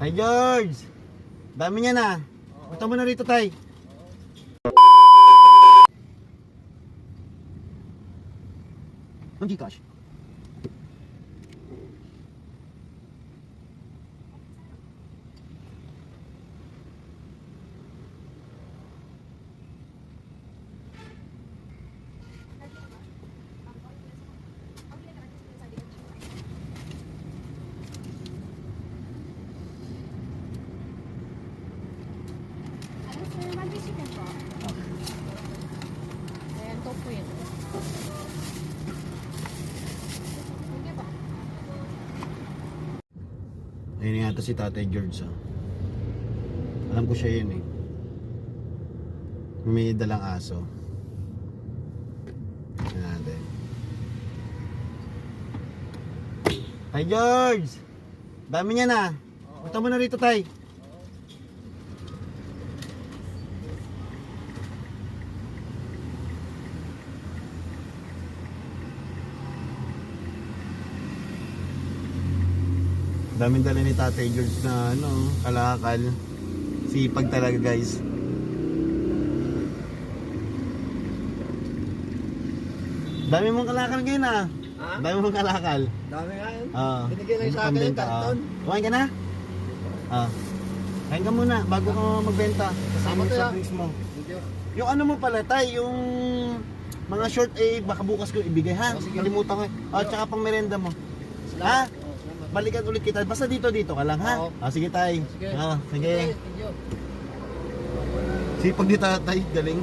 Tay George! Dami niya na. Punta mo na rito, Tay. Ang Gcash. Ayan, to po yun. Sige ba? Ayun yata si Tatay George. Alam ko siya yun eh. May dalang aso. Tignan natin. Tay George! Dami niya na. Punta mo na rito, Tay. Daming dala ni Tatay George na kalakal. Sipag talaga, guys. Dami mong kalakal ngayon ah. Ha? Dami mong kalakal. Dami nga yun. Binigyan Binigyan lang sa akin yung karton. Kumain ka na? Kain ka muna bago ka magbenta. Kasama Kasama to, sa ah. drinks mo. Thank you. Yung ano mo pala, Tay, yung mga short baka bukas ko ibigay ha. Oh, sige. Kalimutan ko. Tsaka pang merenda mo. Ha? Salamat. Salamat. Balikan ulit kita. Basta dito ka lang ha. Oo. Sige, Tay. Sige. Sige. Thank you. Sipag ni Tatay, galing.